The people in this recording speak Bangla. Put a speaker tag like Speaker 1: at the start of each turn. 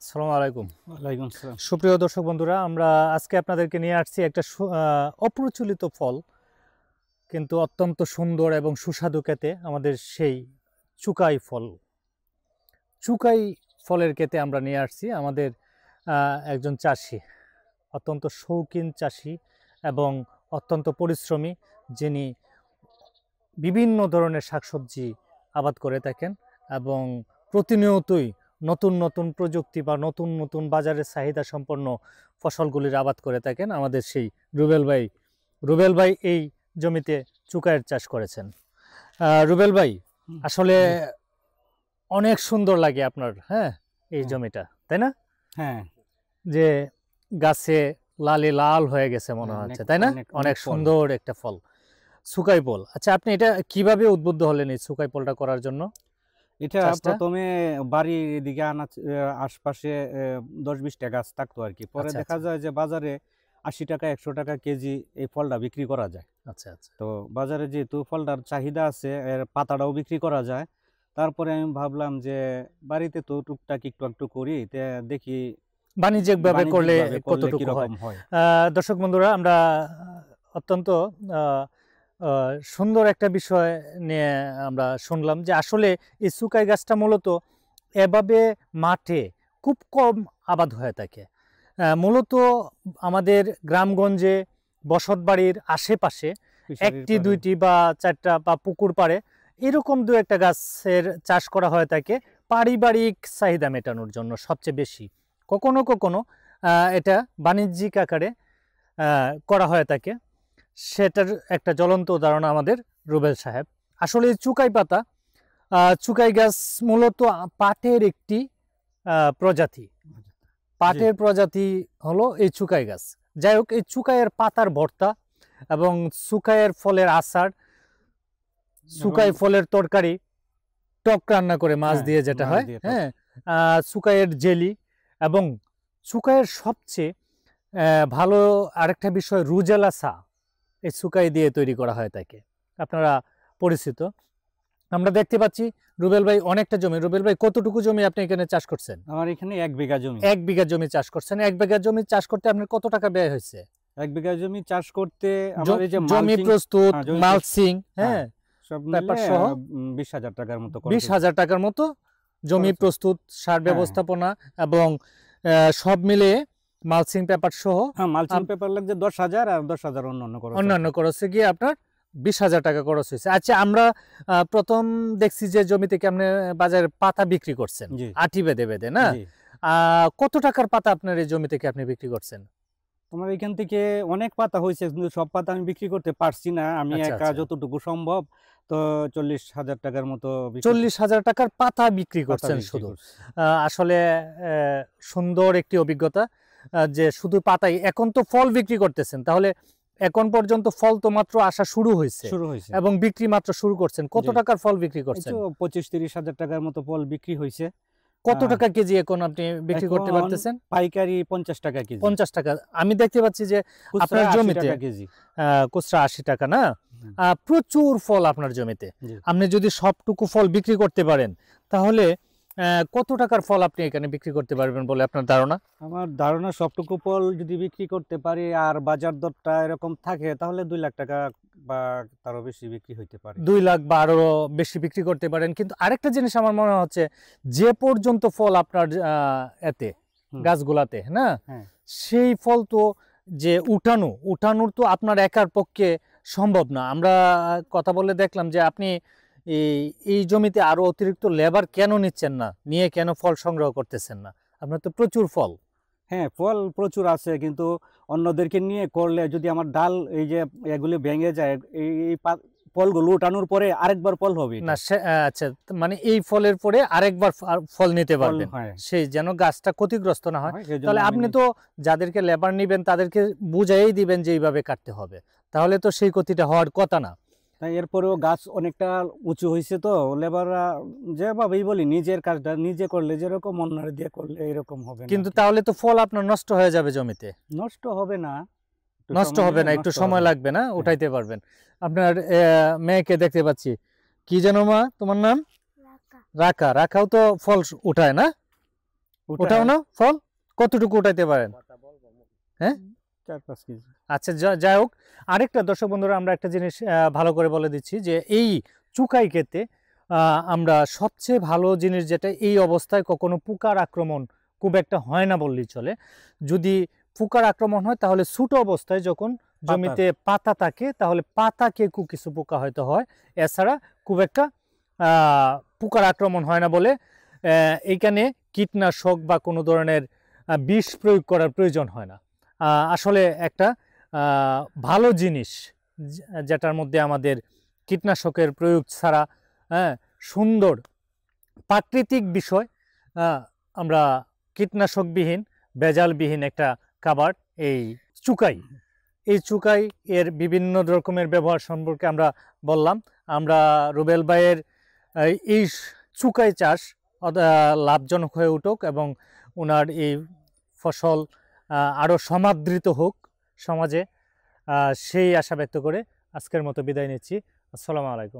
Speaker 1: আসসালামু আলাইকুম।
Speaker 2: ওয়ালাইকুম আসসালাম।
Speaker 1: সুপ্রিয় দর্শক বন্ধুরা, আমরা আজকে আপনাদেরকে নিয়ে আসছি একটা অপ্রচলিত ফল, কিন্তু অত্যন্ত সুন্দর এবং সুস্বাদু খেতে, আমাদের সেই চুকাই ফল। চুকাই ফলের খেতে আমরা নিয়ে আসছি আমাদের একজন চাষি, অত্যন্ত শৌখিন চাষি এবং অত্যন্ত পরিশ্রমী, যিনি বিভিন্ন ধরনের শাকসবজি আবাদ করে থাকেন এবং প্রতিনিয়তই নতুন নতুন প্রযুক্তি বা নতুন নতুন বাজারের চাহিদা সম্পন্ন ফসলগুলির আবাদ করে থাকেন আমাদের সেই রুবেল ভাই এই জমিতে চুকাইয়ের চাষ করেছেন। রুবেল ভাই, আসলে অনেক সুন্দর লাগে আপনার এই জমিটা, তাই না?
Speaker 2: হ্যাঁ,
Speaker 1: যে গাছে লালে লাল হয়ে গেছে মনে হচ্ছে, তাই না? অনেক সুন্দর একটা ফল, চুকাই ফল। আচ্ছা, আপনি এটা কিভাবে উদ্বুদ্ধ হলেন এই চুকাই ফলটা করার জন্য?
Speaker 2: এটা প্রথমে বাড়ির দিকে আশপাশে 10-20টা গাছ থাকতো আর কি। পরে দেখা যায় যে বাজারে 80 টাকা 100 টাকা কেজি এই ফলটা বিক্রি করা যায়।
Speaker 1: আচ্ছা আচ্ছা।
Speaker 2: তো বাজারে যেহেতু ফলটার চাহিদা আছে, এর পাতাটাও বিক্রি করা যায়। তারপরে আমি ভাবলাম যে বাড়িতে তো টুকটাক একটু একটু করি, দেখি
Speaker 1: বাণিজ্যিকভাবে করলে কতটুকু হয়। দর্শক বন্ধুরা, আমরা অত্যন্ত সুন্দর একটা বিষয় নিয়ে আমরা শুনলাম যে আসলে এই চুকাই গাছটা মূলত এভাবে মাঠে খুব কম আবাদ হয়ে থাকে। মূলত আমাদের গ্রামগঞ্জে বসত বাড়ির আশেপাশে একটি দুইটি বা চারটা বা পুকুর পাড়ে এরকম দু একটা গাছের চাষ করা হয়ে থাকে পারিবারিক চাহিদা মেটানোর জন্য সবচেয়ে বেশি। কখনো কখনো এটা বাণিজ্যিক আকারে করা হয়ে থাকে। সেটার একটা জ্বলন্ত উদাহরণ আমাদের রুবেল সাহেব। আসলে এই চুকাই গাছ মূলত পাটের একটি প্রজাতি। পাটের প্রজাতি হলো এই চুকাই গাছ। যাই হোক, এই চুকাইয়ের পাতার ভর্তা এবং চুকাইয়ের ফলের আচার, চুকাই ফলের তরকারি, টক রান্না করে মাছ দিয়ে যেটা হয়, চুকাইয়ের জেলি, এবং চুকাইয়ের সবচেয়ে ভালো আরেকটা বিষয় রুজেলা চা এই চুকাই দিয়ে তৈরি করা হয় থাকে, আপনারা পরিচিত। আমরা দেখতে পাচ্ছি রুবেল ভাই অনেকটা জমি। রুবেল ভাই, কতটুকু জমি আপনি এখানে চাষ করছেন?
Speaker 2: আমার এখানে 1 বিঘা জমি।
Speaker 1: 1 বিঘা জমি চাষ করছেন। 1 বিঘা জমি চাষ করতে আপনার কত টাকা ব্যয় হয়েছে?
Speaker 2: 1 বিঘা জমি চাষ করতে আমার এই যে
Speaker 1: জমি প্রস্তুত, মালচিং,
Speaker 2: সব মিলে 20,000 টাকার মতো।
Speaker 1: 20,000 টাকার মতো জমি প্রস্তুত, সার ব্যবস্থাপনা এবং সব মিলে মালচিং পেপার সহ।
Speaker 2: মালচিং পেপার লাগছে 10,000 আর 10,000 অন্যান্য
Speaker 1: খরচে গিয়ে আপনার 20,000 টাকা খরচ হয়েছে। আচ্ছা, আমরা প্রথম দেখছি যে জমি থেকে আপনি বাজারে পাতা বিক্রি করছেন, আটি বেঁধে বেঁধে, না? কত টাকার পাতা আপনার এই জমি থেকে আপনি বিক্রি করছেন?
Speaker 2: তোমার এখান থেকে অনেক পাতা হয়েছে, কিন্তু সব পাতা আমি বিক্রি করতে পারছি না। আমি একা যতটুকু সম্ভব, তো 40,000 টাকার মতো।
Speaker 1: 40,000 টাকার পাতা বিক্রি করছেন শুধু। আসলে সুন্দর একটি অভিজ্ঞতা যে শুধু পাতাই। এখন তো ফল বিক্রি করতেছেন, তাহলে এখন পর্যন্ত ফল তো মাত্র আসা শুরু হয়েছে এবং বিক্রি মাত্র শুরু করছেন। কত টাকার ফল বিক্রি করছেন?
Speaker 2: 25-30 হাজার টাকার মতো ফল বিক্রি হয়েছে।
Speaker 1: কত টাকা কেজি এখন আপনি বিক্রি করতে পারতেছেন?
Speaker 2: পাইকারি 50 টাকা কেজি।
Speaker 1: 50 টাকা। আমি দেখতে পাচ্ছি যে আপনার জমিতে খুচরা 80 টাকা, না? প্রচুর ফল আপনার জমিতে। আপনি যদি সবটুকু ফল বিক্রি করতে পারেন, তাহলে কত টাকার ফল আপনি এখানে বিক্রি করতে পারবেন বলে আপনার ধারণা?
Speaker 2: আমার ধারণা সবটুকু ফল যদি বিক্রি করতে পারি আর বাজার দরটা এরকম থাকে, তাহলে 2 লাখ টাকা বা তারও বেশি বিক্রি হইতে পারে।
Speaker 1: 2 লাখ বা আরো বেশি বিক্রি করতে পারেন। কিন্তু আরেকটা জিনিস আমার মনে হচ্ছে, যে পর্যন্ত ফল আপনার এতে গাছগুলাতে, না, সেই ফল তো যে উঠানোর তো আপনার একার পক্ষে সম্ভব না। আমরা কথা বলে দেখলাম যে আপনি এই জমিতে আরো অতিরিক্ত লেবার কেন নিচ্ছেন না, নিয়ে কেন ফল সংগ্রহ করতেছেন না? আপনার তো প্রচুর ফল।
Speaker 2: হ্যাঁ, ফল প্রচুর আছে, কিন্তু অন্যদেরকে নিয়ে করলে যদি আমার ডাল এই যে এগুলি ভেঙে যায়, এই ফলগুলো উঠানোর পরে আরেকবার ফল হবে
Speaker 1: না। আচ্ছা, মানে এই ফলের পরে আরেকবার ফল নিতে পারবেন, সেই যেন গাছটা ক্ষতিগ্রস্ত না হয়। তাহলে আপনি তো যাদেরকে লেবার নিবেন তাদেরকে বুঝাই দিবেন যে এইভাবে কাটতে হবে, তাহলে তো সেই ক্ষতিটা হওয়ার কথা না।
Speaker 2: তাই এরপরেও গাছ অনেকটা উঁচু হয়েছে, তো লেবাররা যেভাবেই বলি নিজের কাজটা নিজে করলে যেরকম অন্যরা দিয়ে করলে এরকম হবে না।
Speaker 1: কিন্তু তাহলে তো ফল আপনার নষ্ট হয়ে যাবে জমিতে।
Speaker 2: নষ্ট হবে না,
Speaker 1: একটু সময় লাগবে, না? উঠাইতে পারবেন। আপনার মেয়েকে দেখতে পাচ্ছি, কি যেন মা তোমার নাম? রাখা। রাখাও তো ফল উঠায়, না? ওটাও না ফল কতটুকু উঠাইতে পারেন? হ্যাঁ,
Speaker 2: 4-5 কেজি।
Speaker 1: আচ্ছা, যাই হোক, আরেকটা দর্শক বন্ধুরা আমরা একটা জিনিস ভালো করে বলে দিচ্ছি যে এই চুকাই ক্ষেতে আমরা সবচেয়ে ভালো জিনিস যেটা, এই অবস্থায় কখনো পোকার আক্রমণ খুব একটা হয় না বললেই চলে। যদি পোকার আক্রমণ হয় তাহলে ছোট অবস্থায় যখন জমিতে পাতা থাকে তাহলে পাতা কেঁকু কিছু পোকা হয়তো হয়, এছাড়া খুব একটা পোকার আক্রমণ হয় না বলে এইখানে কীটনাশক বা কোনো ধরনের বিষ প্রয়োগ করার প্রয়োজন হয় না। আসলে একটা ভালো জিনিস যেটার মধ্যে আমাদের কীটনাশকের প্রয়োগ ছাড়া সুন্দর প্রাকৃতিক বিষয়, আমরা কীটনাশকবিহীন ভেজালবিহীন একটা খাবার এই চুকাই। এই চুকাই এর বিভিন্ন রকমের ব্যবহার সম্পর্কে আমরা বললাম। আমরা রুবেল ভাইয়ের এই চুকাই চাষ লাভজনক হয়ে উঠুক এবং ওনার এই ফসল আরও সমাদৃত হোক সমাজে, সেই আশা ব্যক্ত করে আজকের মতো বিদায় নিচ্ছি। আসসালামু আলাইকুম।